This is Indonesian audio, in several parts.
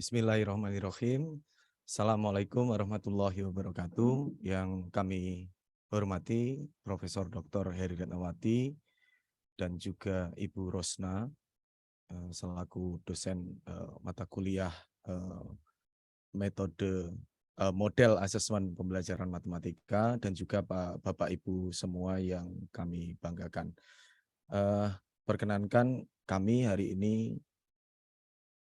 Bismillahirrahmanirrahim. Assalamualaikum warahmatullahi wabarakatuh. Yang kami hormati Profesor Dr. Heri Ratnawati dan juga Ibu Rosna selaku dosen mata kuliah metode model asesmen pembelajaran matematika, dan juga Bapak Ibu semua yang kami banggakan. Perkenankan kami hari ini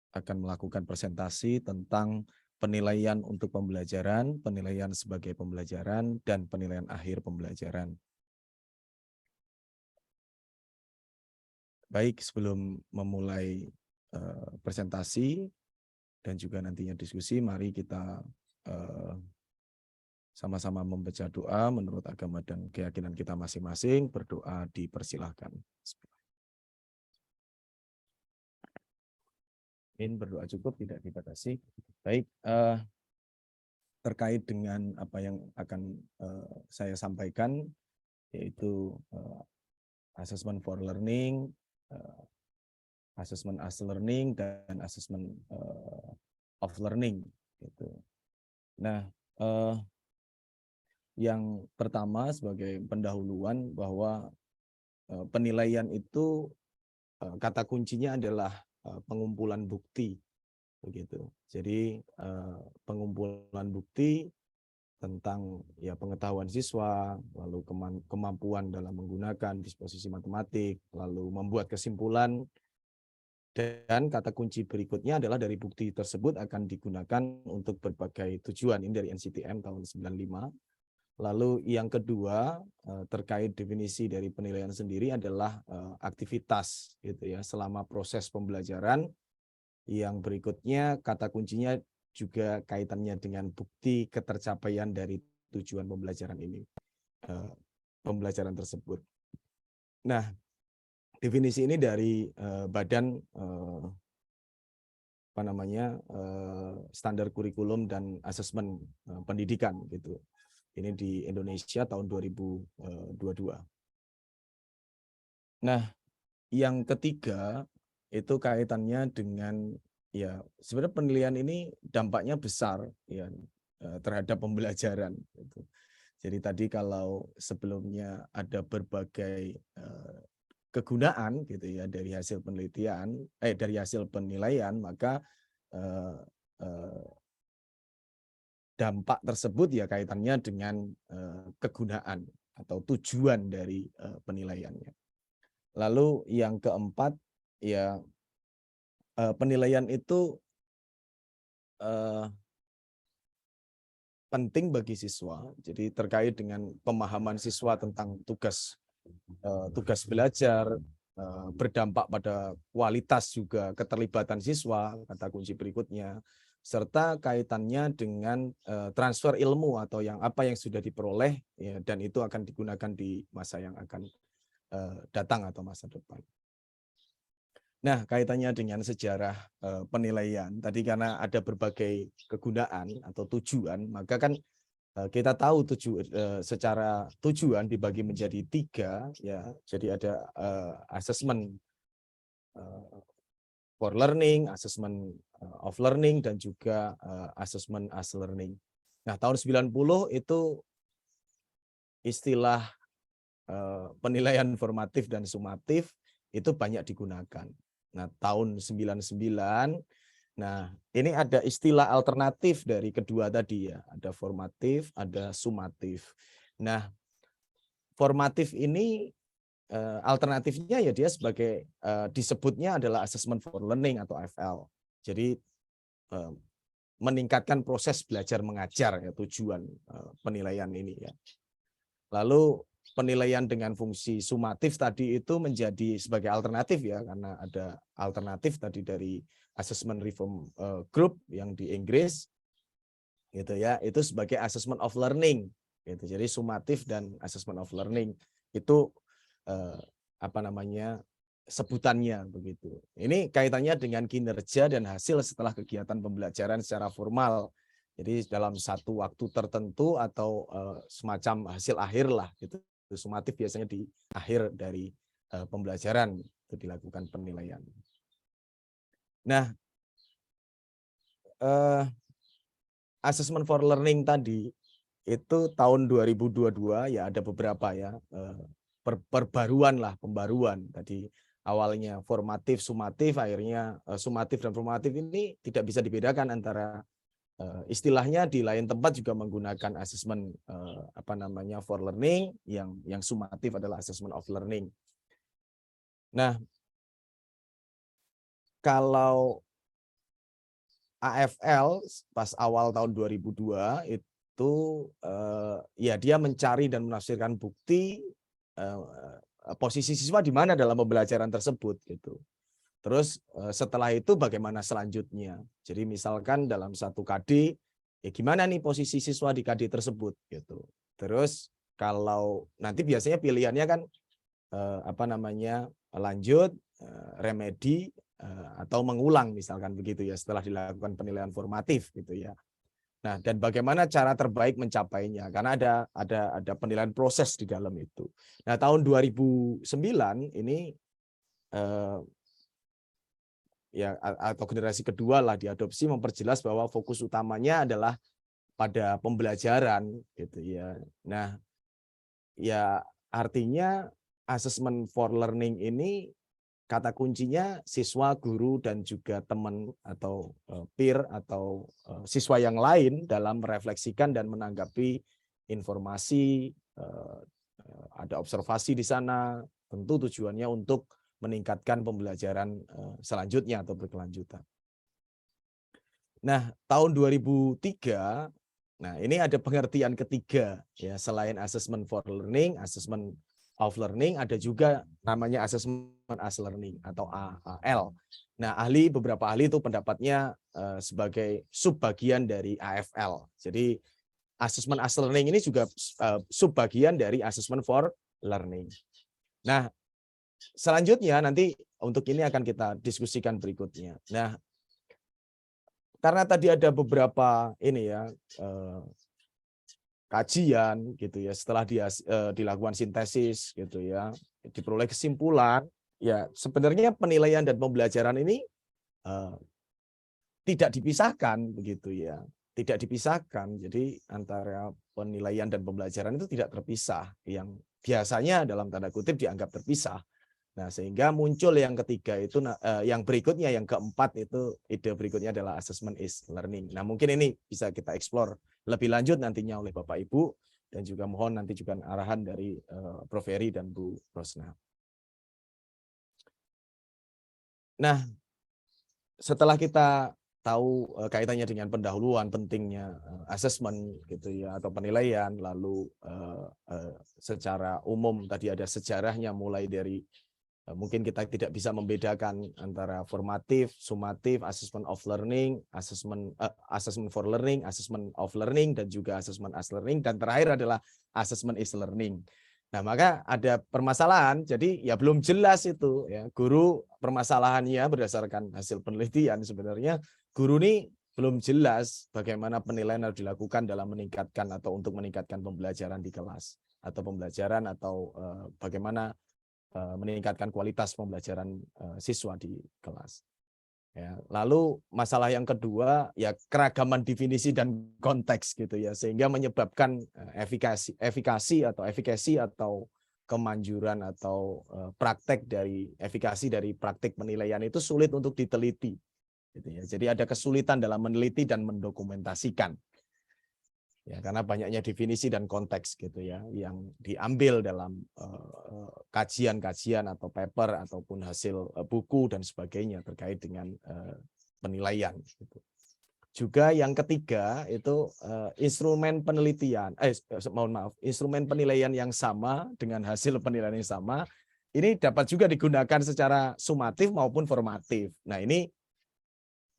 akan melakukan presentasi tentang penilaian untuk pembelajaran, penilaian sebagai pembelajaran, dan penilaian akhir pembelajaran. Baik, sebelum memulai presentasi dan juga nantinya diskusi, mari kita sama-sama membaca doa menurut agama dan keyakinan kita masing-masing. Berdoa dipersilahkan. Berdoa cukup, tidak dibatasi. Baik, terkait dengan apa yang akan saya sampaikan, yaitu assessment for learning, assessment as learning, dan assessment of learning. Gitu. Nah, yang pertama sebagai pendahuluan bahwa penilaian itu kata kuncinya adalah pengumpulan bukti, begitu. Jadi pengumpulan bukti tentang pengetahuan siswa, lalu kemampuan dalam menggunakan disposisi matematik, lalu membuat kesimpulan, dan kata kunci berikutnya adalah dari bukti tersebut akan digunakan untuk berbagai tujuan. Ini dari NCTM tahun 95. Lalu yang kedua terkait definisi dari penilaian sendiri adalah aktivitas, gitu ya, selama proses pembelajaran. Yang berikutnya kata kuncinya juga kaitannya dengan bukti ketercapaian dari tujuan pembelajaran ini, pembelajaran tersebut. Nah, definisi ini dari Badan Standar Kurikulum dan Asesmen Pendidikan, gitu. Ini di Indonesia tahun 2022. Nah, yang ketiga itu kaitannya dengan sebenarnya penilaian ini dampaknya besar terhadap pembelajaran. Gitu. Jadi tadi kalau sebelumnya ada berbagai kegunaan gitu ya dari hasil penelitian, dari hasil penilaian, maka dampak tersebut kaitannya dengan kegunaan atau tujuan dari penilaiannya. Lalu yang keempat, penilaian itu penting bagi siswa. Jadi terkait dengan pemahaman siswa tentang tugas belajar, berdampak pada kualitas juga keterlibatan siswa, kata kunci berikutnya, serta kaitannya dengan transfer ilmu atau apa yang sudah diperoleh dan itu akan digunakan di masa yang akan datang atau masa depan. Nah, kaitannya dengan sejarah penilaian tadi, karena ada berbagai kegunaan atau tujuan, maka kan kita tahu secara tujuan dibagi menjadi 3 ya. Jadi ada assessment for learning, assessment of learning, dan juga assessment as learning. Nah, tahun 90 itu istilah penilaian formatif dan sumatif itu banyak digunakan. Nah, tahun 99, nah ini ada istilah alternatif dari kedua tadi ya, ada formatif, ada sumatif. Nah, formatif ini alternatifnya dia sebagai disebutnya adalah assessment for learning atau AFL. Jadi meningkatkan proses belajar mengajar ya, tujuan penilaian ini ya. Lalu penilaian dengan fungsi sumatif tadi itu menjadi sebagai alternatif ya, karena ada alternatif tadi dari assessment reform group yang di Inggris gitu ya, itu sebagai assessment of learning gitu. Jadi sumatif dan assessment of learning itu sebutannya begitu. Ini kaitannya dengan kinerja dan hasil setelah kegiatan pembelajaran secara formal. Jadi dalam satu waktu tertentu atau semacam hasil akhir lah gitu. Sumatif biasanya di akhir dari pembelajaran itu dilakukan penilaian. Nah, assessment for learning tadi itu tahun 2022 ya ada beberapa ya pembaruan tadi. Awalnya formatif, sumatif, akhirnya sumatif dan formatif ini tidak bisa dibedakan antara istilahnya di lain tempat juga menggunakan assessment for learning, yang sumatif adalah assessment of learning. Nah, kalau AFL pas awal tahun 2002 itu ya dia mencari dan menafsirkan bukti posisi siswa di mana dalam pembelajaran tersebut gitu. Terus setelah itu bagaimana selanjutnya? Jadi misalkan dalam satu KD, ya gimana nih posisi siswa di KD tersebut gitu. Terus kalau nanti biasanya pilihannya kan lanjut, remedi, atau mengulang misalkan begitu ya setelah dilakukan penilaian formatif gitu ya. Nah, dan bagaimana cara terbaik mencapainya? Karena ada penilaian proses di dalam itu. Nah, tahun 2009 ini ya atau generasi kedua lah diadopsi memperjelas bahwa fokus utamanya adalah pada pembelajaran gitu ya. Nah, ya artinya assessment for learning ini kata kuncinya siswa, guru, dan juga teman atau peer atau siswa yang lain dalam merefleksikan dan menanggapi informasi, ada observasi di sana, tentu tujuannya untuk meningkatkan pembelajaran selanjutnya atau berkelanjutan. Nah, tahun 2003, nah ini ada pengertian ketiga ya, selain assessment for learning, assessment of learning, ada juga namanya assessment as learning atau AAL. Nah, beberapa ahli itu pendapatnya sebagai subbagian dari AFL. Jadi assessment as learning ini juga subbagian dari assessment for learning. Nah, selanjutnya nanti untuk ini akan kita diskusikan berikutnya. Nah, karena tadi ada beberapa ini ya kajian gitu ya, setelah dilakukan sintesis gitu ya, diperoleh kesimpulan ya sebenarnya penilaian dan pembelajaran ini tidak dipisahkan begitu ya, tidak dipisahkan. Jadi antara penilaian dan pembelajaran itu tidak terpisah, yang biasanya dalam tanda kutip dianggap terpisah. Nah, sehingga muncul yang ketiga itu, yang berikutnya, yang keempat itu, ide berikutnya adalah assessment is learning. Nah, mungkin ini bisa kita explore lebih lanjut nantinya oleh Bapak Ibu, dan juga mohon nanti juga arahan dari Prof. Heri dan Bu Rosna. Nah, setelah kita tahu kaitannya dengan pendahuluan, pentingnya assessment gitu ya, atau penilaian, lalu secara umum tadi ada sejarahnya mulai dari mungkin kita tidak bisa membedakan antara formatif, sumatif, assessment of learning, assessment for learning, assessment of learning, dan juga assessment as learning, dan terakhir adalah assessment is learning. Nah, maka ada permasalahan, jadi ya belum jelas itu ya. Guru permasalahannya berdasarkan hasil penelitian sebenarnya guru ini belum jelas bagaimana penilaian harus dilakukan dalam meningkatkan atau untuk meningkatkan pembelajaran di kelas atau pembelajaran atau bagaimana meningkatkan kualitas pembelajaran siswa di kelas. Ya, lalu masalah yang kedua ya keragaman definisi dan konteks gitu ya, sehingga menyebabkan efikasi atau kemanjuran atau praktek dari efikasi dari praktik penilaian itu sulit untuk diteliti gitu ya. Jadi ada kesulitan dalam meneliti dan mendokumentasikan. Ya, karena banyaknya definisi dan konteks gitu ya yang diambil dalam kajian-kajian atau paper ataupun hasil buku dan sebagainya terkait dengan penilaian gitu. Juga yang ketiga itu instrumen penelitian instrumen penilaian yang sama dengan hasil penilaian yang sama ini dapat juga digunakan secara sumatif maupun formatif.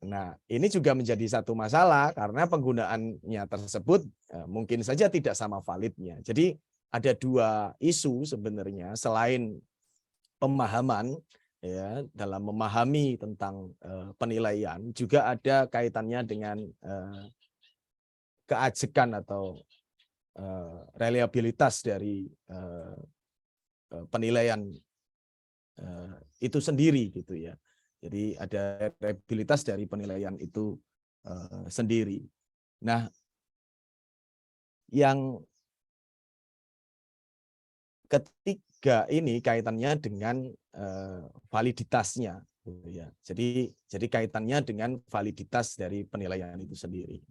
Nah, ini juga menjadi satu masalah karena penggunaannya tersebut mungkin saja tidak sama validnya. Jadi ada dua isu sebenarnya selain pemahaman ya dalam memahami tentang penilaian, juga ada kaitannya dengan keajekan atau reliabilitas dari penilaian itu sendiri gitu ya. Jadi ada reliabilitas dari penilaian itu sendiri. Nah, yang ketiga ini kaitannya dengan validitasnya, gitu ya. Jadi kaitannya dengan validitas dari penilaian itu sendiri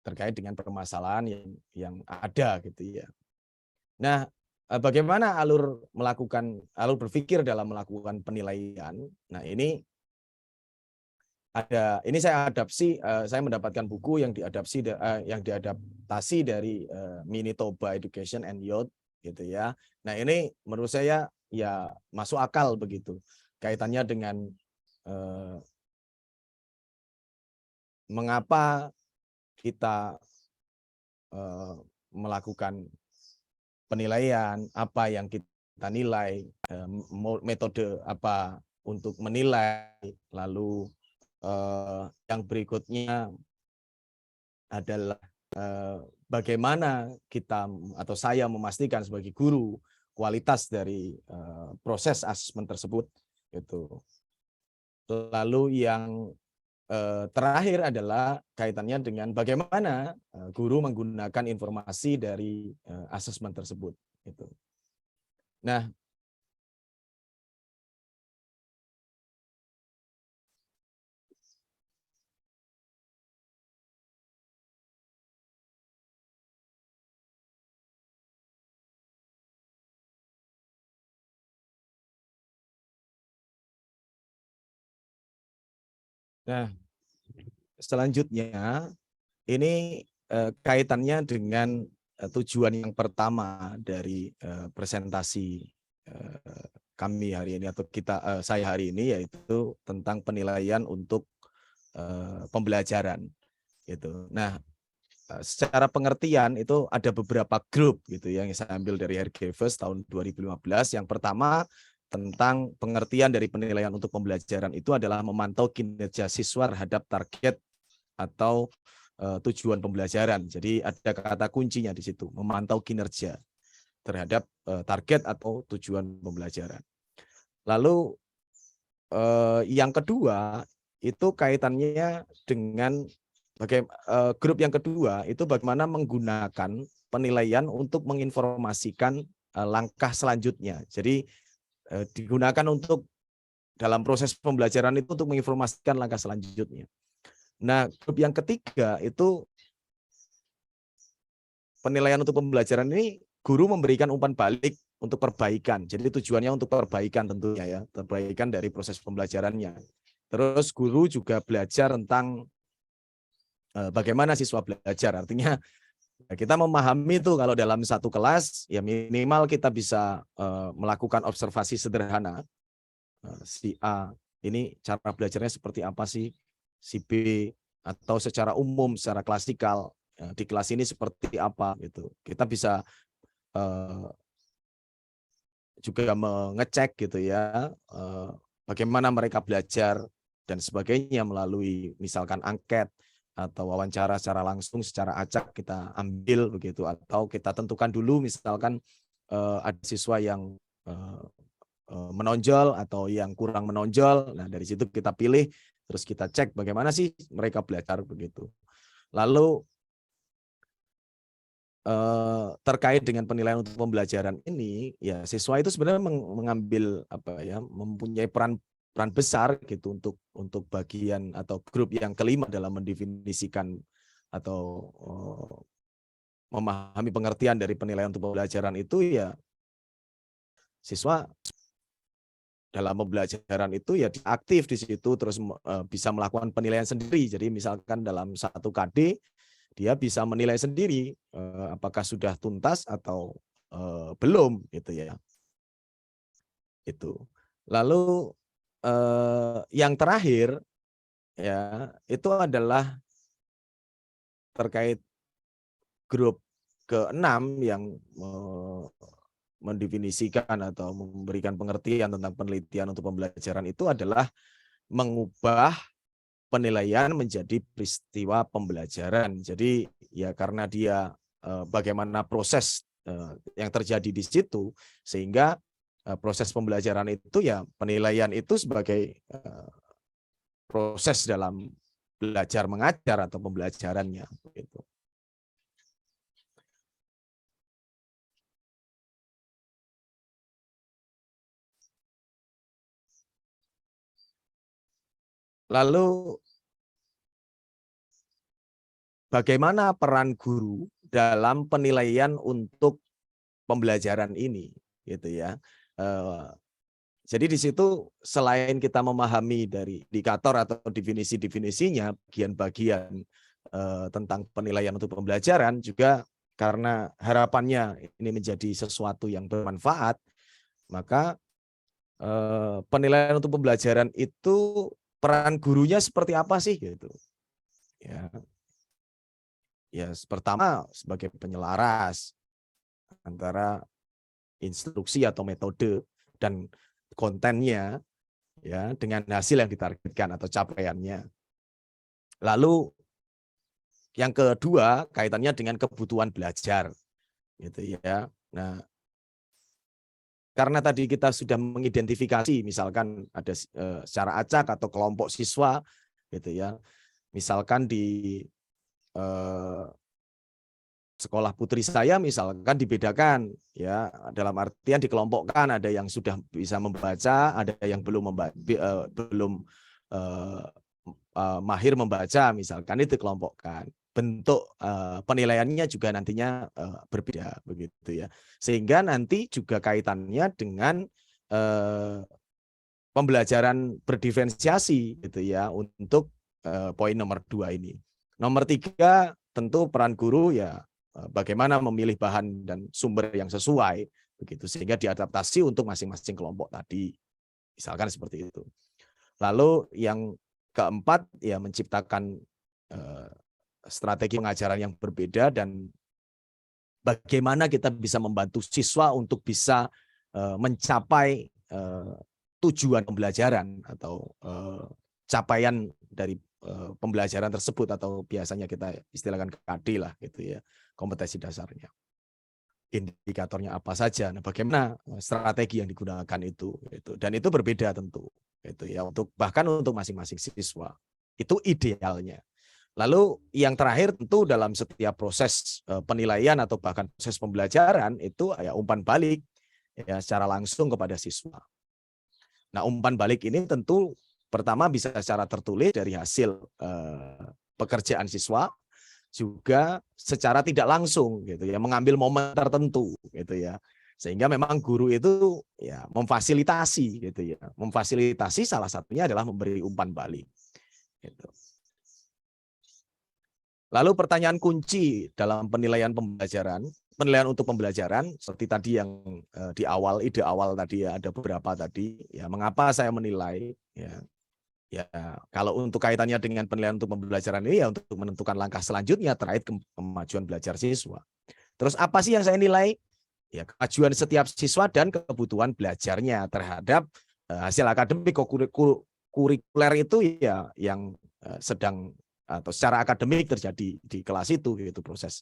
terkait dengan permasalahan yang ada, gitu ya. Nah, bagaimana alur berpikir dalam melakukan penilaian? Nah, ini saya mendapatkan buku yang diadaptasi dari Manitoba Education and Youth, gitu ya. Nah, ini menurut saya ya masuk akal begitu kaitannya dengan mengapa kita melakukan penilaian, apa yang kita nilai, metode apa untuk menilai, lalu yang berikutnya adalah bagaimana kita atau saya memastikan sebagai guru kualitas dari proses asesmen tersebut, gitu. Lalu yang terakhir adalah kaitannya dengan bagaimana guru menggunakan informasi dari asesmen tersebut, gitu. Nah, selanjutnya ini kaitannya dengan tujuan yang pertama dari presentasi kami hari ini atau saya hari ini, yaitu tentang penilaian untuk pembelajaran, gitu. Nah, secara pengertian itu ada beberapa grup gitu yang saya ambil dari Hergevers tahun 2015. Yang pertama tentang pengertian dari penilaian untuk pembelajaran itu adalah memantau kinerja siswa terhadap target atau tujuan pembelajaran. Jadi ada kata kuncinya di situ, memantau kinerja terhadap target atau tujuan pembelajaran. Lalu yang kedua itu kaitannya dengan grup yang kedua itu bagaimana menggunakan penilaian untuk menginformasikan langkah selanjutnya. Jadi digunakan untuk dalam proses pembelajaran itu untuk menginformasikan langkah selanjutnya. Nah, grup yang ketiga itu penilaian untuk pembelajaran ini guru memberikan umpan balik untuk perbaikan. Jadi tujuannya untuk perbaikan tentunya ya, perbaikan dari proses pembelajarannya. Terus guru juga belajar tentang bagaimana siswa belajar. Artinya kita memahami itu kalau dalam satu kelas ya minimal kita bisa melakukan observasi sederhana. Si A ini cara belajarnya seperti apa sih? Si B atau secara umum, secara klasikal di kelas ini seperti apa gitu. Kita bisa juga mengecek gitu ya bagaimana mereka belajar dan sebagainya melalui misalkan angket atau wawancara secara langsung, secara acak kita ambil begitu, atau kita tentukan dulu misalkan ada siswa yang menonjol atau yang kurang menonjol. Nah, dari situ kita pilih, terus kita cek bagaimana sih mereka belajar begitu. Lalu terkait dengan penilaian untuk pembelajaran ini, ya siswa itu sebenarnya mengambil mempunyai peran besar gitu untuk bagian atau grup yang kelima dalam mendefinisikan atau memahami pengertian dari penilaian untuk pembelajaran itu. Ya siswa dalam pembelajaran itu ya aktif di situ, terus bisa melakukan penilaian sendiri. Jadi misalkan dalam satu KD dia bisa menilai sendiri apakah sudah tuntas atau belum gitu ya. Itu. Lalu yang terakhir ya itu adalah terkait grup ke-6 yang mendefinisikan atau memberikan pengertian tentang penelitian untuk pembelajaran itu adalah mengubah penilaian menjadi peristiwa pembelajaran. Jadi ya karena dia bagaimana proses yang terjadi di situ, sehingga proses pembelajaran itu ya penilaian itu sebagai proses dalam belajar mengajar atau pembelajarannya. Gitu. Lalu bagaimana peran guru dalam penilaian untuk pembelajaran ini, gitu ya. Jadi di situ selain kita memahami dari indikator atau definisi-definisinya, bagian-bagian tentang penilaian untuk pembelajaran, juga karena harapannya ini menjadi sesuatu yang bermanfaat, maka penilaian untuk pembelajaran itu peran gurunya seperti apa sih gitu. Ya, pertama sebagai penyelaras antara instruksi atau metode dan kontennya ya dengan hasil yang ditargetkan atau capaiannya. Lalu yang kedua kaitannya dengan kebutuhan belajar gitu ya. Nah, karena tadi kita sudah mengidentifikasi misalkan ada secara acak atau kelompok siswa gitu ya. Misalkan di sekolah putri saya misalkan dibedakan ya, dalam artian dikelompokkan, ada yang sudah bisa membaca, ada yang belum mahir membaca misalkan, itu dikelompokkan. Bentuk penilaiannya juga nantinya berbeda begitu ya. Sehingga nanti juga kaitannya dengan pembelajaran berdiferensiasi gitu ya untuk poin nomor 2 ini. Nomor 3 tentu peran guru ya bagaimana memilih bahan dan sumber yang sesuai begitu sehingga diadaptasi untuk masing-masing kelompok tadi. Misalkan seperti itu. Lalu yang keempat ya menciptakan strategi pengajaran yang berbeda dan bagaimana kita bisa membantu siswa untuk bisa mencapai tujuan pembelajaran atau capaian dari pembelajaran tersebut atau biasanya kita istilahkan KD lah gitu ya, kompetensi dasarnya. Indikatornya apa saja, nah bagaimana strategi yang digunakan itu gitu. Dan itu berbeda tentu gitu ya, untuk bahkan untuk masing-masing siswa. Itu idealnya. Lalu yang terakhir tentu dalam setiap proses penilaian atau bahkan proses pembelajaran itu ya umpan balik ya secara langsung kepada siswa. Nah, umpan balik ini tentu pertama bisa secara tertulis dari hasil pekerjaan siswa, juga secara tidak langsung gitu ya, mengambil momen tertentu gitu ya. Sehingga memang guru itu ya memfasilitasi gitu ya. Memfasilitasi salah satunya adalah memberi umpan balik. Gitu. Lalu pertanyaan kunci dalam penilaian pembelajaran, penilaian untuk pembelajaran seperti tadi yang di awal, ide awal tadi ya, ada beberapa tadi ya, mengapa saya menilai ya. Ya, kalau untuk kaitannya dengan penilaian untuk pembelajaran ini ya untuk menentukan langkah selanjutnya terkait kemajuan belajar siswa. Terus apa sih yang saya nilai? Ya, kemajuan setiap siswa dan kebutuhan belajarnya terhadap hasil akademik kurikuler itu ya yang sedang atau secara akademik terjadi di kelas itu gitu, proses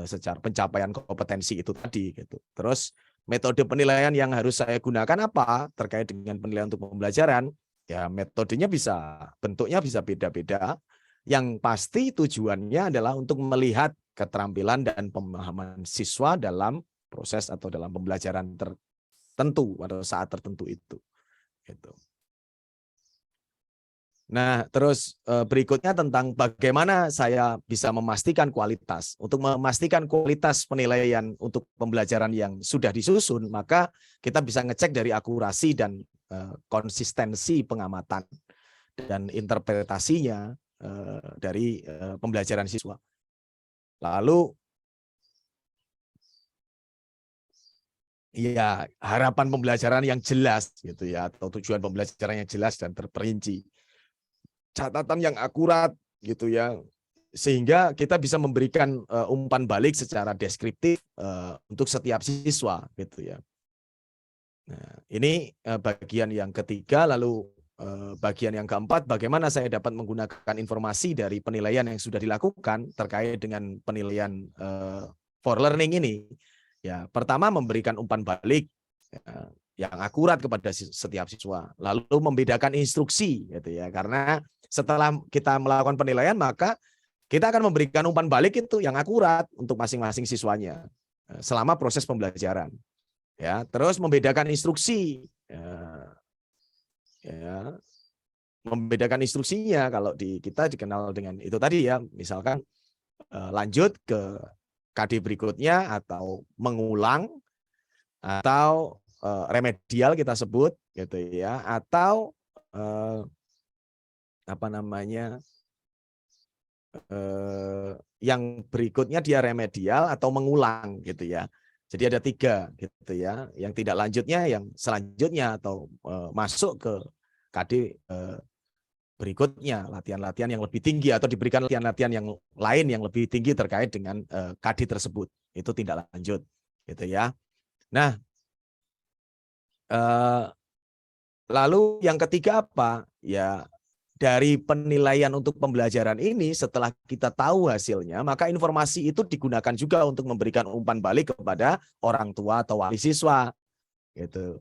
secara pencapaian kompetensi itu tadi gitu. Terus metode penilaian yang harus saya gunakan apa terkait dengan penilaian untuk pembelajaran? Ya metodenya bisa, bentuknya bisa beda-beda. Yang pasti tujuannya adalah untuk melihat keterampilan dan pemahaman siswa dalam proses atau dalam pembelajaran tertentu pada saat tertentu itu. Gitu. Nah, terus berikutnya tentang bagaimana saya bisa memastikan kualitas. Untuk memastikan kualitas penilaian untuk pembelajaran yang sudah disusun, maka kita bisa ngecek dari akurasi dan konsistensi pengamatan dan interpretasinya dari pembelajaran siswa. Lalu, ya harapan pembelajaran yang jelas gitu ya, atau tujuan pembelajaran yang jelas dan terperinci. Catatan yang akurat gitu ya, sehingga kita bisa memberikan umpan balik secara deskriptif untuk setiap siswa gitu ya. Nah, ini bagian yang ketiga. Lalu bagian yang keempat, bagaimana saya dapat menggunakan informasi dari penilaian yang sudah dilakukan terkait dengan penilaian for learning ini. Ya, pertama memberikan umpan balik yang akurat kepada setiap siswa. Lalu membedakan instruksi gitu ya. Karena setelah kita melakukan penilaian maka kita akan memberikan umpan balik itu yang akurat untuk masing-masing siswanya selama proses pembelajaran. Ya, terus membedakan instruksi. Ya, membedakan instruksinya kalau di kita dikenal dengan itu tadi ya, misalkan lanjut ke KD berikutnya atau mengulang atau remedial kita sebut gitu ya, atau apa namanya yang berikutnya dia remedial atau mengulang gitu ya. Jadi ada 3 gitu ya, yang tidak lanjutnya yang selanjutnya atau masuk ke KD berikutnya, latihan-latihan yang lebih tinggi atau diberikan latihan-latihan yang lain yang lebih tinggi terkait dengan KD tersebut. Itu tidak lanjut gitu ya. Nah, lalu yang ketiga apa? Ya, dari penilaian untuk pembelajaran ini setelah kita tahu hasilnya, maka informasi itu digunakan juga untuk memberikan umpan balik kepada orang tua atau wali siswa. Gitu.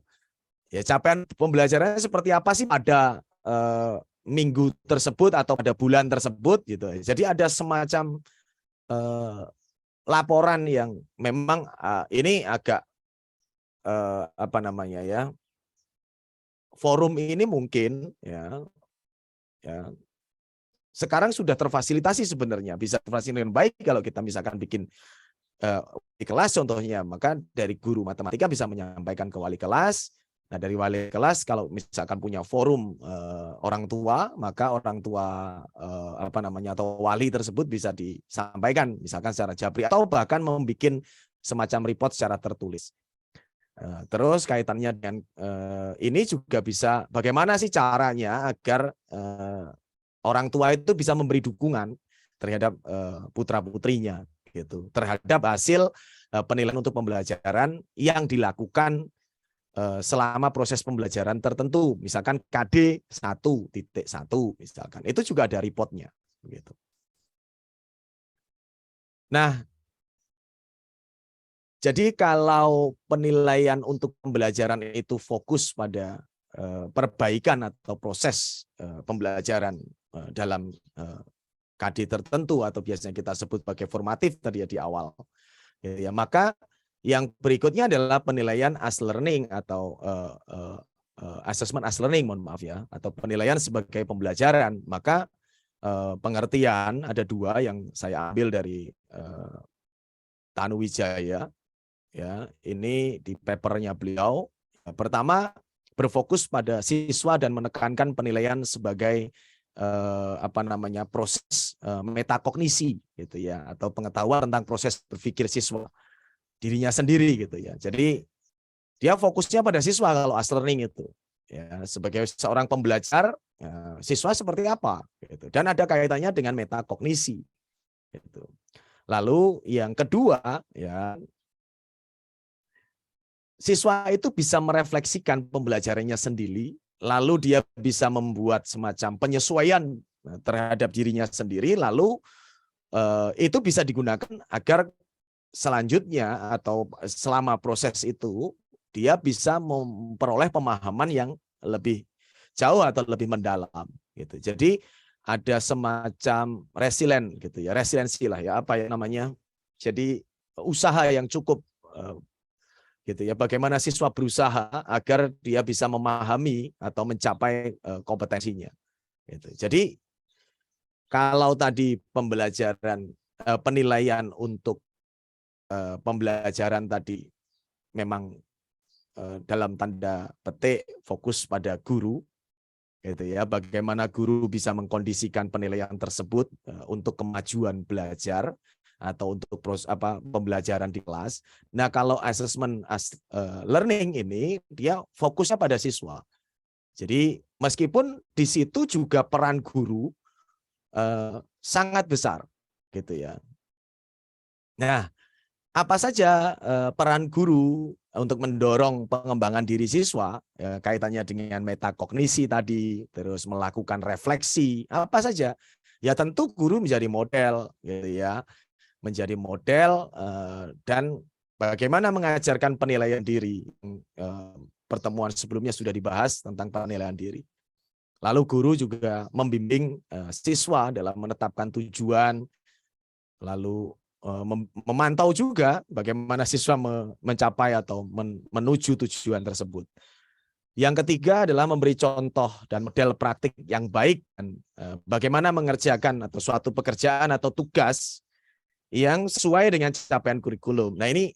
Ya, capaian pembelajarannya seperti apa sih pada minggu tersebut atau pada bulan tersebut gitu. Jadi ada semacam laporan yang memang ini agak apa namanya ya, forum ini mungkin ya sekarang sudah terfasilitasi sebenarnya, bisa terfasilitasi dengan baik kalau kita misalkan bikin di kelas contohnya, maka dari guru matematika bisa menyampaikan ke wali kelas. Nah, dari wali kelas kalau misalkan punya forum orang tua, maka orang tua apa namanya atau wali tersebut bisa disampaikan misalkan secara jabri atau bahkan membuat semacam report secara tertulis. Terus kaitannya dengan ini juga bisa bagaimana sih caranya agar orang tua itu bisa memberi dukungan terhadap putra-putrinya gitu, terhadap hasil penilaian untuk pembelajaran yang dilakukan selama proses pembelajaran tertentu, misalkan KD 1.1 misalkan. Itu juga ada reportnya gitu. Nah, jadi kalau penilaian untuk pembelajaran itu fokus pada perbaikan atau proses pembelajaran dalam KD tertentu atau biasanya kita sebut sebagai formatif tadi ya di awal, ya maka yang berikutnya adalah penilaian as learning atau assessment as learning, mohon maaf ya, atau penilaian sebagai pembelajaran. Maka pengertian ada 2 yang saya ambil dari Tanuwijaya. Ya, ini di papernya beliau. Pertama, berfokus pada siswa dan menekankan penilaian sebagai apa namanya proses metakognisi gitu ya, atau pengetahuan tentang proses berpikir siswa dirinya sendiri gitu ya. Jadi dia fokusnya pada siswa kalau as learning itu. Ya, sebagai seorang pembelajar, siswa seperti apa gitu. Dan ada kaitannya dengan metakognisi gitu. Lalu yang kedua ya, siswa itu bisa merefleksikan pembelajarannya sendiri, lalu dia bisa membuat semacam penyesuaian terhadap dirinya sendiri, lalu itu bisa digunakan agar selanjutnya atau selama proses itu dia bisa memperoleh pemahaman yang lebih jauh atau lebih mendalam gitu. Jadi ada semacam resilient gitu ya, resiliensi lah ya, apa yang namanya. Jadi usaha yang cukup gitu ya, bagaimana siswa berusaha agar dia bisa memahami atau mencapai kompetensinya gitu. Jadi kalau tadi pembelajaran penilaian untuk pembelajaran tadi memang dalam tanda petik fokus pada guru gitu ya, bagaimana guru bisa mengkondisikan penilaian tersebut untuk kemajuan belajar atau untuk pembelajaran di kelas. Nah, kalau assessment as learning ini dia fokusnya pada siswa. Jadi meskipun di situ juga peran guru sangat besar gitu ya. Nah, apa saja peran guru untuk mendorong pengembangan diri siswa, ya, kaitannya dengan metakognisi tadi, terus melakukan refleksi, apa saja? Ya tentu guru menjadi model gitu ya. Menjadi model dan bagaimana mengajarkan penilaian diri pertemuan sebelumnya sudah dibahas tentang penilaian diri. Lalu guru juga membimbing siswa dalam menetapkan tujuan, lalu memantau juga bagaimana siswa mencapai atau menuju tujuan tersebut. Yang ketiga adalah memberi contoh dan model praktik yang baik dan bagaimana mengerjakan atau suatu pekerjaan atau tugas yang sesuai dengan capaian kurikulum. Nah, ini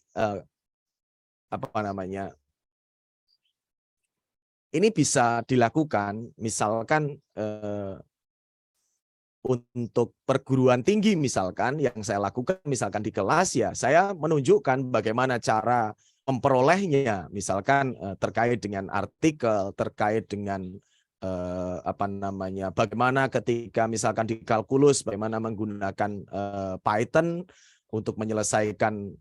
ini bisa dilakukan misalkan untuk perguruan tinggi misalkan yang saya lakukan misalkan di kelas, ya saya menunjukkan bagaimana cara memperolehnya, misalkan terkait dengan artikel, terkait dengan bagaimana ketika misalkan di kalkulus bagaimana menggunakan Python untuk menyelesaikan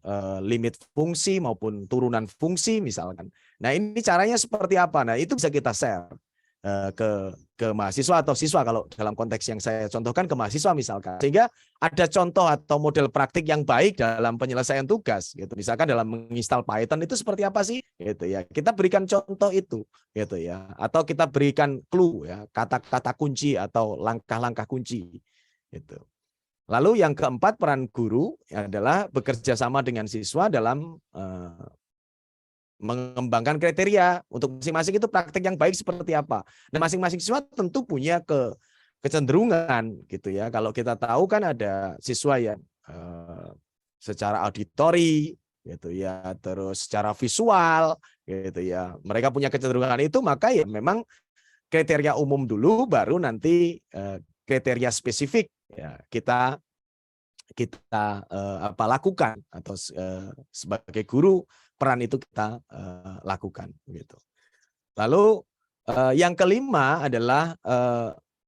limit fungsi maupun turunan fungsi misalkan. Nah, ini caranya seperti apa? Nah, itu bisa kita share ke mahasiswa atau siswa kalau dalam konteks yang saya contohkan ke mahasiswa misalkan, sehingga ada contoh atau model praktik yang baik dalam penyelesaian tugas gitu. Misalkan dalam menginstal Python itu seperti apa sih gitu ya, kita berikan contoh itu gitu ya, atau kita berikan clue ya, kata-kata kunci atau langkah-langkah kunci gitu. Lalu yang keempat, peran guru adalah bekerja sama dengan siswa dalam mengembangkan kriteria untuk masing-masing itu praktek yang baik seperti apa. Dan masing-masing siswa tentu punya kecenderungan gitu ya. Kalau kita tahu kan ada siswa yang secara auditori gitu ya, terus secara visual gitu ya. Mereka punya kecenderungan itu, maka ya memang kriteria umum dulu baru nanti kriteria spesifik ya kita lakukan atau sebagai guru peran itu kita lakukan gitu. Lalu yang kelima adalah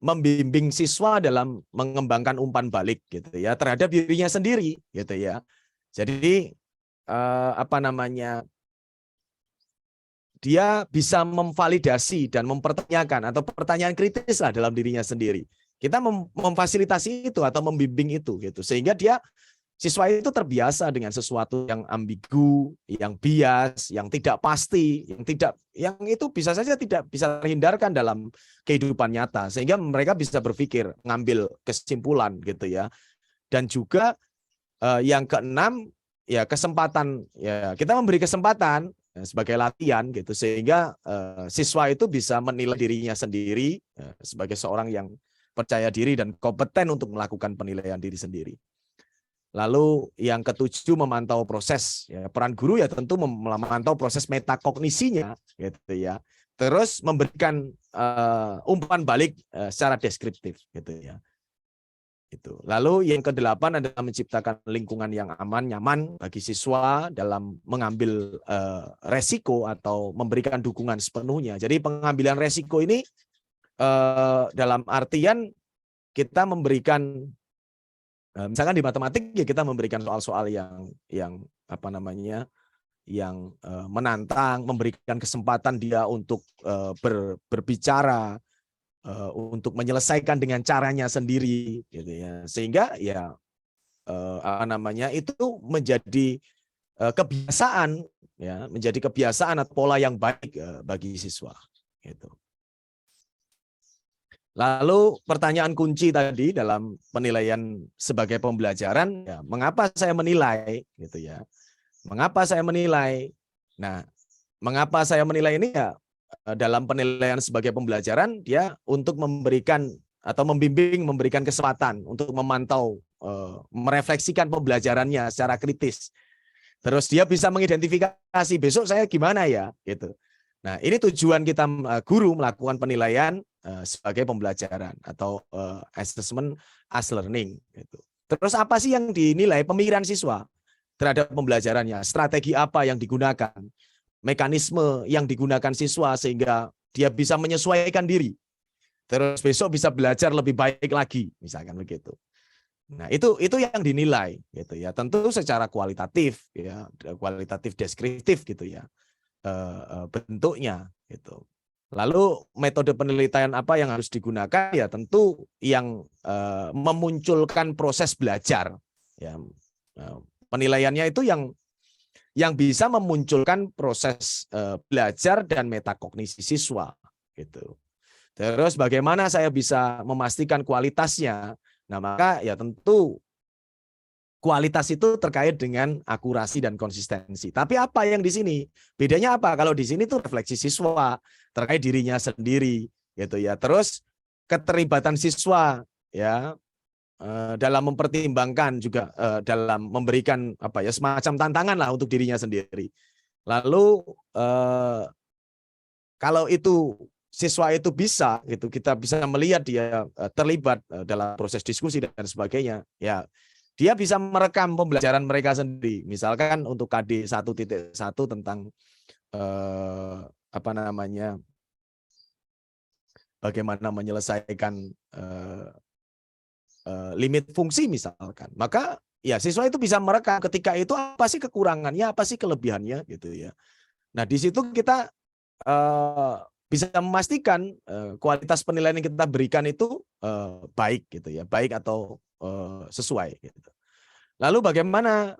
membimbing siswa dalam mengembangkan umpan balik gitu ya terhadap dirinya sendiri gitu ya. Jadi dia bisa memvalidasi dan mempertanyakan atau pertanyaan kritis lah dalam dirinya sendiri. Kita memfasilitasi itu atau membimbing itu gitu sehingga siswa itu terbiasa dengan sesuatu yang ambigu, yang bias, yang tidak pasti, yang itu bisa saja tidak bisa terhindarkan dalam kehidupan nyata, sehingga mereka bisa berpikir, ngambil kesimpulan gitu ya. Dan juga yang keenam ya kesempatan ya, kita memberi kesempatan sebagai latihan gitu sehingga siswa itu bisa menilai dirinya sendiri sebagai seorang yang percaya diri dan kompeten untuk melakukan penilaian diri sendiri. Lalu yang ketujuh, memantau proses. Ya, peran guru ya tentu memantau proses metakognisinya, gitu ya. Terus memberikan umpan balik secara deskriptif, gitu ya. Itu. Lalu yang kedelapan adalah menciptakan lingkungan yang aman, nyaman bagi siswa dalam mengambil resiko atau memberikan dukungan sepenuhnya. Jadi pengambilan resiko ini dalam artian kita memberikan misalkan di matematik ya kita memberikan soal-soal yang menantang, memberikan kesempatan dia untuk berbicara, untuk menyelesaikan dengan caranya sendiri, gitu ya. Sehingga ya itu menjadi kebiasaan, ya, menjadi kebiasaan atau pola yang baik bagi siswa, gitu. Lalu pertanyaan kunci tadi dalam penilaian sebagai pembelajaran, ya, mengapa saya menilai, gitu ya? Mengapa saya menilai? Nah, mengapa saya menilai ini ya dalam penilaian sebagai pembelajaran dia untuk memberikan atau membimbing, memberikan kesempatan untuk memantau, merefleksikan pembelajarannya secara kritis. Terus dia bisa mengidentifikasi besok saya gimana ya, gitu. Nah, ini tujuan kita guru melakukan penilaian sebagai pembelajaran atau assessment as learning. Gitu. Terus apa sih yang dinilai? Pemikiran siswa terhadap pembelajarannya, strategi apa yang digunakan, mekanisme yang digunakan siswa sehingga dia bisa menyesuaikan diri. Terus besok bisa belajar lebih baik lagi, misalkan begitu. Nah, itu yang dinilai gitu ya. Tentu secara kualitatif ya, kualitatif deskriptif gitu ya. Bentuknya gitu. Lalu metode penelitian apa yang harus digunakan? Ya tentu yang memunculkan proses belajar. Ya, penilaiannya itu yang yang bisa memunculkan proses belajar dan metakognisi siswa gitu. Terus bagaimana saya bisa memastikan kualitasnya? Nah, maka ya tentu kualitas itu terkait dengan akurasi dan konsistensi. Tapi apa yang di sini? Bedanya apa? Kalau di sini tuh refleksi siswa terkait dirinya sendiri gitu ya. Terus keterlibatan siswa ya dalam mempertimbangkan juga dalam memberikan apa ya semacam tantangan lah untuk dirinya sendiri. Lalu kalau itu siswa itu bisa gitu, kita bisa melihat dia terlibat dalam proses diskusi dan sebagainya, ya dia bisa merekam pembelajaran mereka sendiri. Misalkan untuk KD 1.1 tentang apa namanya, bagaimana menyelesaikan limit fungsi misalkan. Maka ya siswa itu bisa merekam ketika itu apa sih kekurangannya, apa sih kelebihannya gitu ya. Nah, di situ kita bisa memastikan kualitas penilaian yang kita berikan itu baik gitu ya, baik atau sesuai gitu. Lalu bagaimana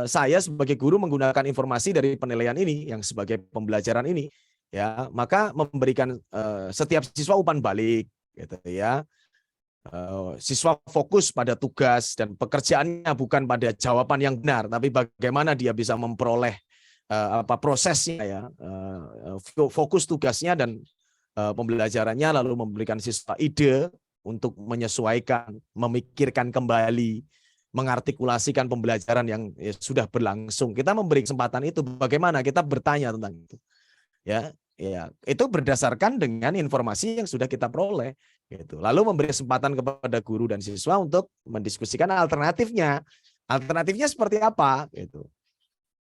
saya sebagai guru menggunakan informasi dari penilaian ini yang sebagai pembelajaran ini ya, maka memberikan setiap siswa umpan balik gitu ya. Siswa fokus pada tugas dan pekerjaannya bukan pada jawaban yang benar, tapi bagaimana dia bisa memperoleh apa prosesnya ya, fokus tugasnya dan pembelajarannya, lalu memberikan siswa ide untuk menyesuaikan, memikirkan kembali, mengartikulasikan pembelajaran yang sudah berlangsung. Kita memberi kesempatan itu, bagaimana kita bertanya tentang itu. Ya, ya, itu berdasarkan dengan informasi yang sudah kita peroleh gitu. Lalu memberi kesempatan kepada guru dan siswa untuk mendiskusikan alternatifnya. Alternatifnya seperti apa gitu.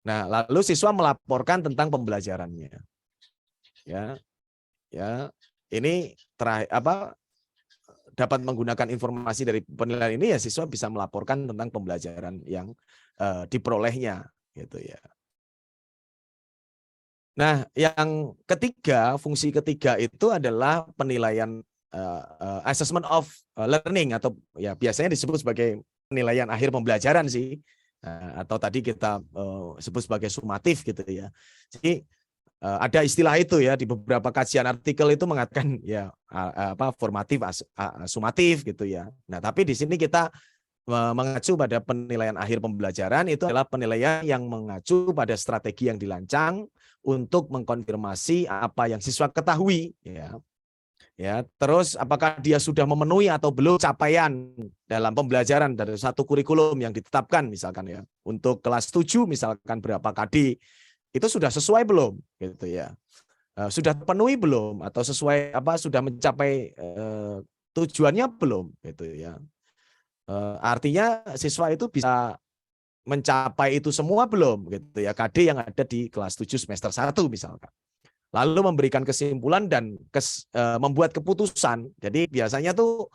Nah, lalu siswa melaporkan tentang pembelajarannya. Ya. Ya. Ini dapat menggunakan informasi dari penilaian ini ya siswa bisa melaporkan tentang pembelajaran yang diperolehnya gitu ya. Nah, yang ketiga, fungsi ketiga itu adalah penilaian assessment of learning atau ya biasanya disebut sebagai penilaian akhir pembelajaran sih. Atau tadi kita sebut sebagai sumatif gitu ya. Jadi ada istilah itu ya di beberapa kajian artikel itu mengatakan ya formatif, sumatif gitu ya. Nah, tapi di sini kita mengacu pada penilaian akhir pembelajaran itu adalah penilaian yang mengacu pada strategi yang dirancang untuk mengkonfirmasi apa yang siswa ketahui ya. Ya, terus apakah dia sudah memenuhi atau belum capaian dalam pembelajaran dari satu kurikulum yang ditetapkan misalkan ya. Untuk kelas 7 misalkan berapa KD itu sudah sesuai belum gitu ya. Sudah penuhi belum atau sesuai sudah mencapai tujuannya belum gitu ya. Artinya siswa itu bisa mencapai itu semua belum gitu ya, KD yang ada di kelas 7 semester 1 misalkan. Lalu memberikan kesimpulan dan membuat keputusan. Jadi biasanya tuh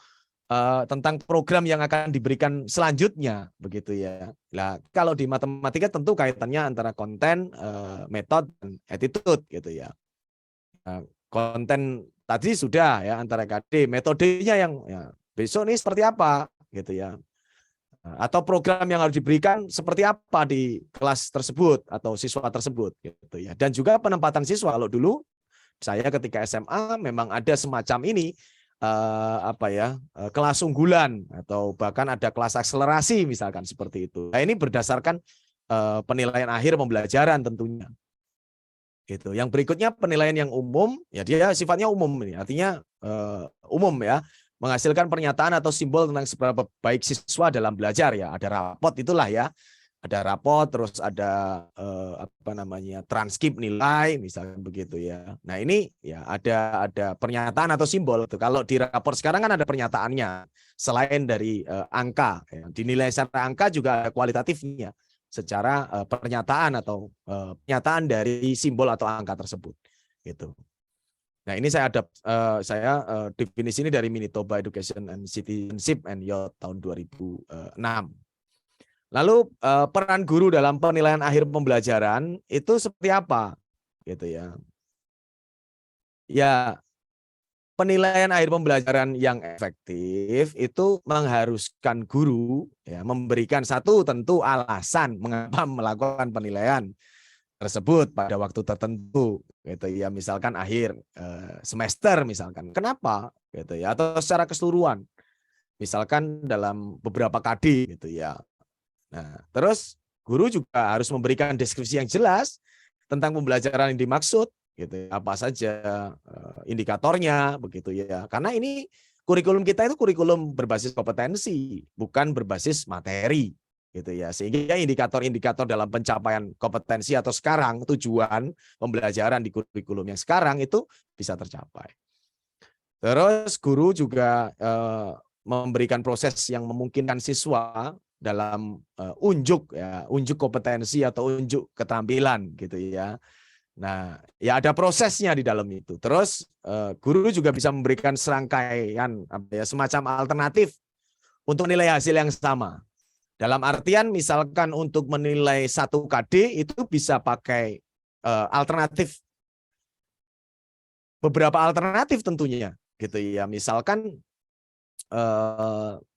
tentang program yang akan diberikan selanjutnya begitu ya. Nah, kalau di matematika tentu kaitannya antara konten, metode dan attitude gitu ya. Nah, konten tadi sudah ya antara KD, metodenya yang ya, besok ini seperti apa gitu ya. Atau program yang harus diberikan seperti apa di kelas tersebut atau siswa tersebut gitu ya. Dan juga penempatan siswa. Kalau dulu saya ketika SMA memang ada semacam ini kelas unggulan atau bahkan ada kelas akselerasi misalkan seperti itu. Nah, ini berdasarkan penilaian akhir pembelajaran tentunya. Gitu. Yang berikutnya penilaian yang umum, ya dia sifatnya umum ini. Artinya umum ya. Menghasilkan pernyataan atau simbol tentang seberapa baik siswa dalam belajar ya. Ada rapot itulah ya. Ada rapot, terus ada transkrip nilai misalnya begitu ya. Nah, ini ya ada pernyataan atau simbol itu. Kalau di rapor sekarang kan ada pernyataannya selain dari angka ya. Dinilai secara angka juga ada kualitatifnya secara pernyataan atau pernyataan dari simbol atau angka tersebut gitu. Nah, ini saya definisi ini dari Manitoba Education and Citizenship and Youth tahun 2006. Lalu peran guru dalam penilaian akhir pembelajaran itu seperti apa? Gitu ya. Ya, penilaian akhir pembelajaran yang efektif itu mengharuskan guru ya memberikan satu tentu alasan mengapa melakukan penilaian. tersebut pada waktu tertentu gitu ya, misalkan akhir semester misalkan. Kenapa gitu ya, atau secara keseluruhan misalkan dalam beberapa KD gitu ya. Nah, terus guru juga harus memberikan deskripsi yang jelas tentang pembelajaran yang dimaksud gitu ya, apa saja indikatornya begitu ya. Karena ini kurikulum kita itu kurikulum berbasis kompetensi, bukan berbasis materi gitu ya. Sehingga indikator-indikator dalam pencapaian kompetensi atau sekarang tujuan pembelajaran di kurikulum yang sekarang itu bisa tercapai. Terus guru juga memberikan proses yang memungkinkan siswa dalam unjuk kompetensi atau unjuk keterampilan gitu ya. Nah, ya ada prosesnya di dalam itu. Terus guru juga bisa memberikan serangkaian semacam alternatif untuk nilai hasil yang sama. Dalam artian misalkan untuk menilai 1 KD itu bisa pakai alternatif, beberapa alternatif tentunya gitu ya. Misalkan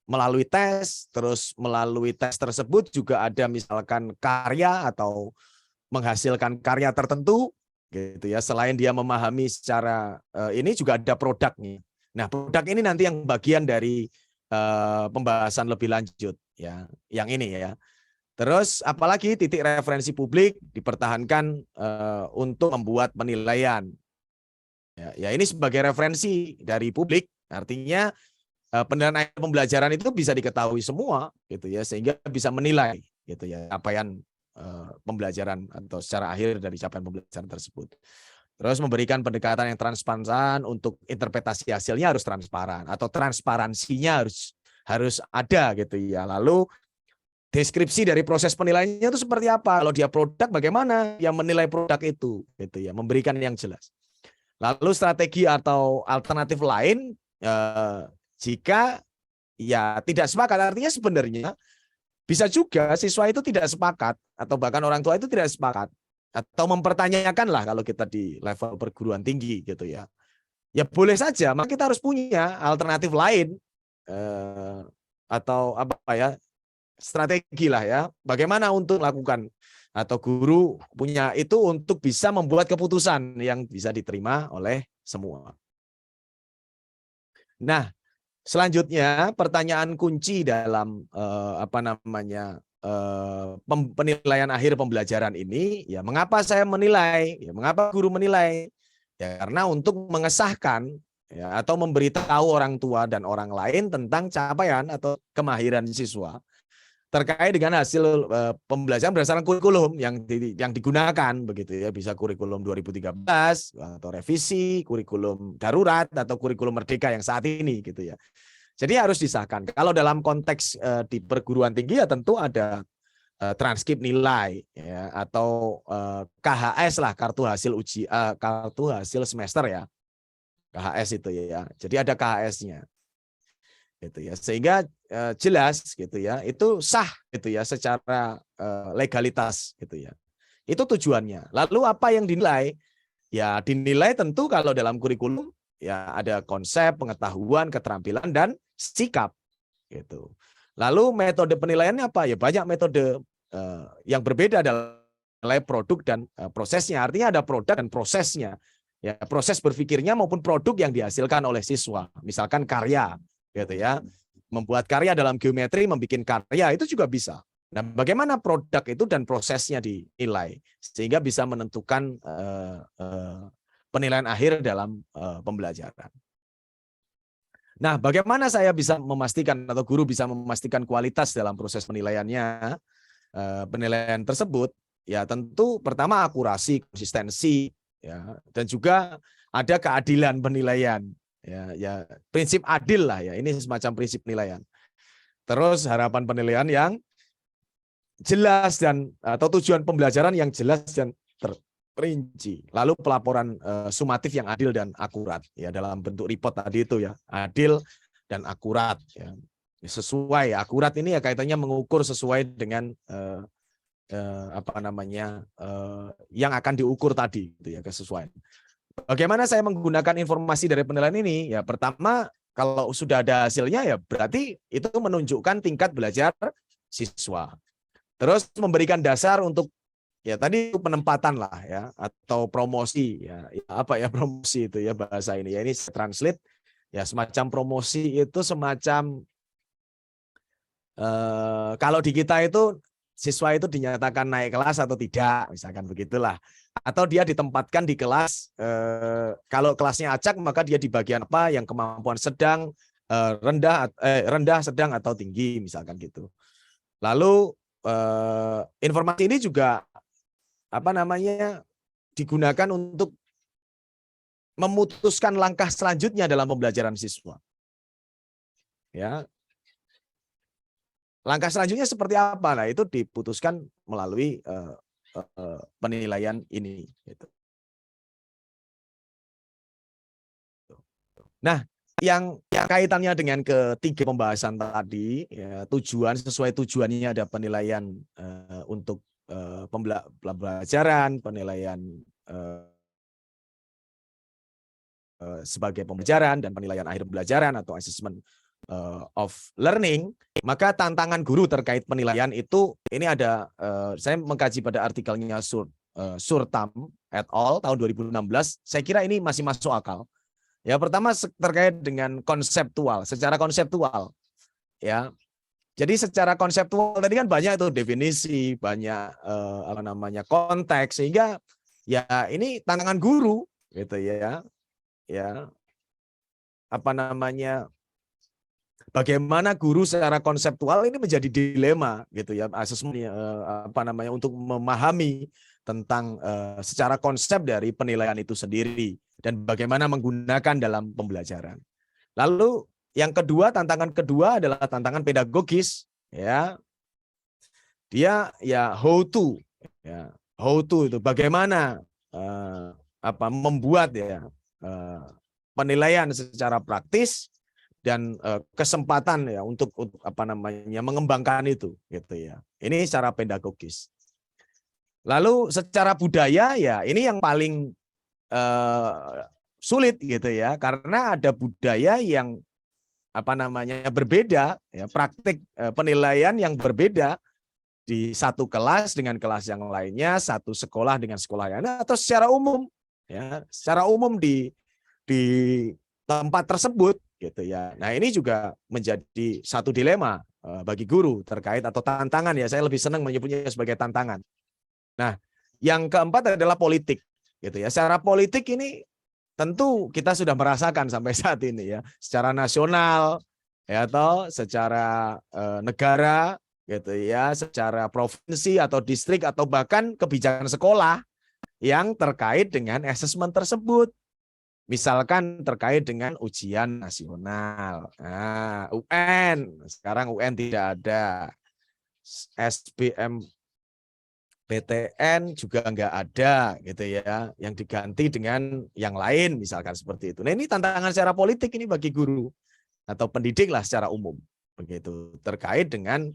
melalui tes, terus melalui tes tersebut juga ada misalkan karya atau menghasilkan karya tertentu gitu ya. Selain dia memahami secara ini juga ada produknya. Nah, produk ini nanti yang bagian dari pembahasan lebih lanjut ya, yang ini ya. Terus apalagi titik referensi publik dipertahankan untuk membuat penilaian. Ya, ini sebagai referensi dari publik, artinya penilaian akhir pembelajaran itu bisa diketahui semua gitu ya, sehingga bisa menilai gitu ya capaian pembelajaran atau secara akhir dari capaian pembelajaran tersebut. Terus memberikan pendekatan yang transparan untuk interpretasi hasilnya harus transparan atau transparansinya harus ada gitu ya. Lalu deskripsi dari proses penilaiannya itu seperti apa? Kalau dia produk, bagaimana yang menilai produk itu gitu ya, memberikan yang jelas. Lalu strategi atau alternatif lain jika ya tidak sepakat, artinya sebenarnya bisa juga siswa itu tidak sepakat atau bahkan orang tua itu tidak sepakat atau mempertanyakan lah kalau kita di level perguruan tinggi gitu ya. Ya boleh saja, maka kita harus punya alternatif lain atau apa ya, strategi lah ya. Bagaimana untuk melakukan atau guru punya itu untuk bisa membuat keputusan yang bisa diterima oleh semua. Nah, selanjutnya pertanyaan kunci dalam penilaian akhir pembelajaran ini ya, mengapa saya menilai? Ya, mengapa guru menilai? Ya karena untuk mengesahkan ya, atau memberitahu orang tua dan orang lain tentang capaian atau kemahiran siswa terkait dengan hasil pembelajaran berdasarkan kurikulum yang digunakan begitu ya, bisa kurikulum 2013 atau revisi, kurikulum darurat atau kurikulum merdeka yang saat ini gitu ya. Jadi harus disahkan. Kalau dalam konteks di perguruan tinggi ya tentu ada transkrip nilai ya, atau KHS lah, kartu hasil semester ya. KHS itu ya. Jadi ada KHS-nya. Gitu ya, sehingga jelas gitu ya, itu sah gitu ya secara legalitas gitu ya. Itu tujuannya. Lalu apa yang dinilai? Ya dinilai tentu kalau dalam kurikulum ya ada konsep, pengetahuan, keterampilan dan sikap gitu. Lalu metode penilaiannya apa? Ya banyak metode yang berbeda dalam nilai produk dan prosesnya. Artinya ada produk dan prosesnya. Ya, proses berpikirnya maupun produk yang dihasilkan oleh siswa. Misalkan karya gitu ya, membuat karya dalam geometri, membuat karya itu juga bisa. Nah, bagaimana produk itu dan prosesnya dinilai sehingga bisa menentukan penilaian akhir dalam pembelajaran. Nah, bagaimana saya bisa memastikan atau guru bisa memastikan kualitas dalam proses penilaiannya, penilaian tersebut? Ya, tentu pertama akurasi, konsistensi, ya, dan juga ada keadilan penilaian. Ya prinsip adil lah ya, ini semacam prinsip penilaian. Terus harapan penilaian yang jelas dan atau tujuan pembelajaran yang jelas dan terperinci. Lalu pelaporan sumatif yang adil dan akurat ya, dalam bentuk report tadi itu ya, adil dan akurat ya. Sesuai, akurat ini ya kaitannya mengukur sesuai dengan yang akan diukur tadi gitu ya, kesesuaian. Bagaimana saya menggunakan informasi dari penilaian ini? Ya pertama, kalau sudah ada hasilnya ya berarti itu menunjukkan tingkat belajar siswa. Terus memberikan dasar untuk ya tadi penempatan lah ya, atau promosi ya, apa ya promosi itu ya bahasa ini ya, ini translate ya, semacam promosi itu semacam kalau di kita itu siswa itu dinyatakan naik kelas atau tidak, misalkan begitulah, atau dia ditempatkan di kelas, kalau kelasnya acak maka dia di bagian apa yang kemampuan sedang, rendah, sedang atau tinggi, misalkan gitu. Lalu informasi ini juga apa namanya digunakan untuk memutuskan langkah selanjutnya dalam pembelajaran siswa. Ya, langkah selanjutnya seperti apa? Nah, itu diputuskan melalui penilaian ini. Gitu. Nah, yang kaitannya dengan ketiga pembahasan tadi, ya, tujuan sesuai tujuannya ada penilaian untuk pembelajaran, penilaian sebagai pembelajaran dan penilaian akhir pembelajaran atau assessment of learning, maka tantangan guru terkait penilaian itu ini ada, saya mengkaji pada artikelnya Surtam et al. Tahun 2016, saya kira ini masih masuk akal. Ya, pertama terkait dengan konseptual, secara konseptual, ya. Jadi secara konseptual tadi kan banyak itu definisi, banyak apa namanya konteks, sehingga ya ini tantangan guru, gitu ya, ya apa namanya. Bagaimana guru secara konseptual ini menjadi dilema gitu ya, asesmen apa namanya untuk memahami tentang secara konsep dari penilaian itu sendiri dan bagaimana menggunakan dalam pembelajaran. Lalu yang kedua, tantangan kedua adalah tantangan pedagogis ya. Dia ya how to itu bagaimana apa membuat ya penilaian secara praktis dan kesempatan ya untuk apa namanya mengembangkan itu gitu ya. Ini secara pedagogis. Lalu secara budaya ya ini yang paling sulit gitu ya, karena ada budaya yang apa namanya berbeda ya, praktik penilaian yang berbeda di satu kelas dengan kelas yang lainnya, satu sekolah dengan sekolah yang lainnya, atau secara umum ya, secara umum di tempat tersebut gitu ya. Nah, ini juga menjadi satu dilema bagi guru terkait atau tantangan ya. Saya lebih senang menyebutnya sebagai tantangan. Nah, yang keempat adalah politik gitu ya. Secara politik ini tentu kita sudah merasakan sampai saat ini ya, secara nasional ya atau secara negara gitu ya, secara provinsi atau distrik atau bahkan kebijakan sekolah yang terkait dengan asesmen tersebut. Misalkan terkait dengan ujian nasional. Nah, UN, sekarang UN tidak ada. SBM PTN juga enggak ada gitu ya, yang diganti dengan yang lain misalkan seperti itu. Nah, ini tantangan secara politik ini bagi guru atau pendidik lah secara umum begitu, terkait dengan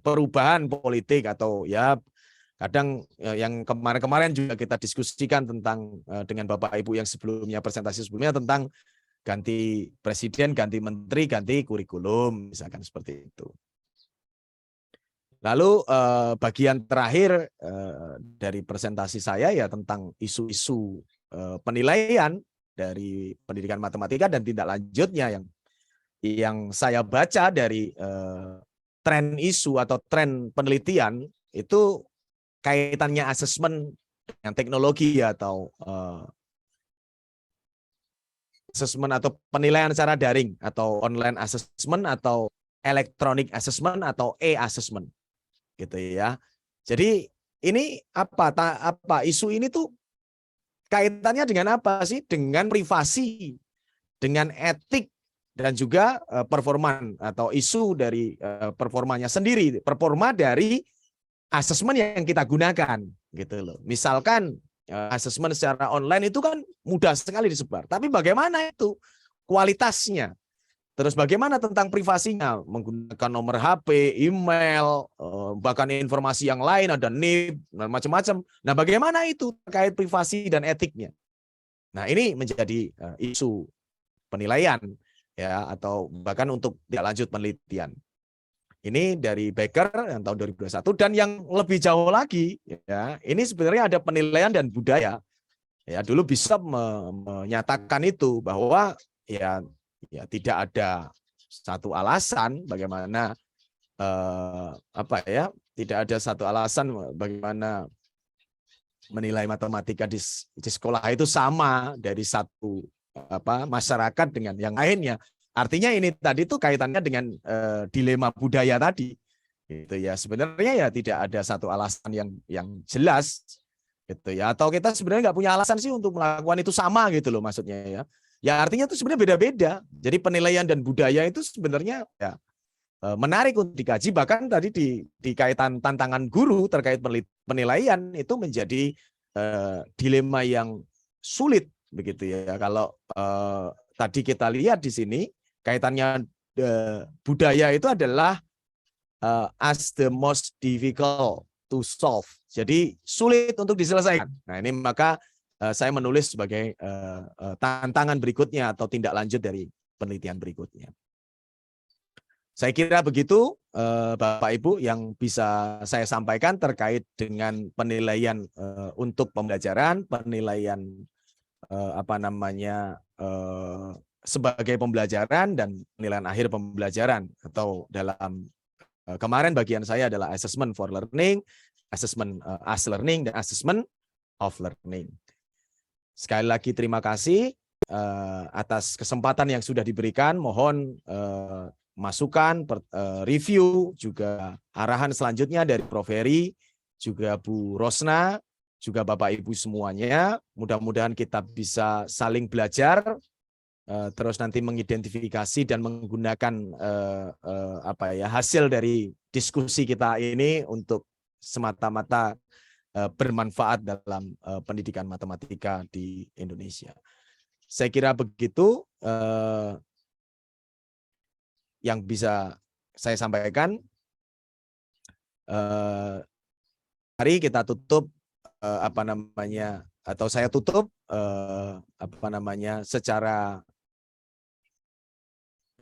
perubahan politik atau ya kadang yang kemarin-kemarin juga kita diskusikan tentang dengan Bapak Ibu yang sebelumnya, presentasi sebelumnya tentang ganti presiden, ganti menteri, ganti kurikulum, misalkan seperti itu. Lalu bagian terakhir dari presentasi saya ya tentang isu-isu penilaian dari pendidikan matematika dan tindak lanjutnya yang saya baca dari tren isu atau tren penelitian itu kaitannya asesmen dengan teknologi atau asesmen atau penilaian secara daring atau online assessment atau electronic assessment atau e-assessment gitu ya. Jadi ini apa isu ini tuh kaitannya dengan apa sih? Dengan privasi, dengan etik dan juga performan atau isu dari performanya sendiri, performa dari asesmen yang kita gunakan gitu loh. Misalkan asesmen secara online itu kan mudah sekali disebar. Tapi bagaimana itu kualitasnya? Terus bagaimana tentang privasinya? Menggunakan nomor HP, email, bahkan informasi yang lain, ada NIP, dan macam-macam. Nah, bagaimana itu terkait privasi dan etiknya? Nah, ini menjadi isu penilaian ya atau bahkan untuk tidak lanjut penelitian. Ini dari Becker yang tahun 2021, dan yang lebih jauh lagi ya, ini sebenarnya ada penilaian dan budaya. Ya, dulu bisa menyatakan itu bahwa ya tidak ada satu alasan bagaimana tidak ada satu alasan bagaimana menilai matematika di sekolah itu sama dari satu masyarakat dengan yang lainnya. Artinya ini tadi tuh kaitannya dengan dilema budaya tadi. Gitu ya. Sebenarnya ya tidak ada satu alasan yang jelas gitu ya. Atau kita sebenarnya nggak punya alasan sih untuk melakukan itu sama gitu loh maksudnya ya. Ya artinya itu sebenarnya beda-beda. Jadi penilaian dan budaya itu sebenarnya ya menarik untuk dikaji, bahkan tadi di kaitan tantangan guru terkait penilaian itu menjadi dilema yang sulit begitu ya. Kalau tadi kita lihat di sini kaitannya budaya itu adalah as the most difficult to solve. Jadi sulit untuk diselesaikan. Nah ini maka saya menulis sebagai tantangan berikutnya atau tindak lanjut dari penelitian berikutnya. Saya kira begitu Bapak Ibu yang bisa saya sampaikan terkait dengan penilaian untuk pembelajaran, penilaian sebagai pembelajaran dan penilaian akhir pembelajaran, atau dalam kemarin bagian saya adalah assessment for learning, assessment as learning, dan assessment of learning. Sekali lagi terima kasih atas kesempatan yang sudah diberikan. Mohon masukan, review, juga arahan selanjutnya dari Prof. Heri, juga Bu Rosna, juga Bapak Ibu semuanya. Mudah-mudahan kita bisa saling belajar, terus nanti mengidentifikasi dan menggunakan hasil dari diskusi kita ini untuk semata-mata bermanfaat dalam pendidikan matematika di Indonesia. Saya kira begitu yang bisa saya sampaikan. Mari kita tutup saya tutup secara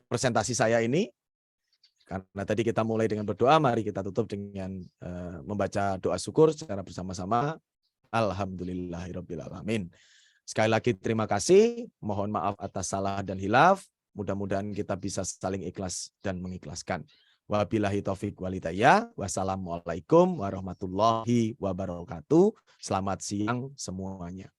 presentasi saya ini, karena tadi kita mulai dengan berdoa. Mari kita tutup dengan membaca doa syukur secara bersama-sama. Alhamdulillahirabbil alamin. Sekali lagi terima kasih, mohon maaf atas salah dan hilaf. Mudah-mudahan kita bisa saling ikhlas dan mengikhlaskan. Wabillahi taufik walhidayah. Wassalamualaikum warahmatullahi wabarakatuh. Selamat siang semuanya.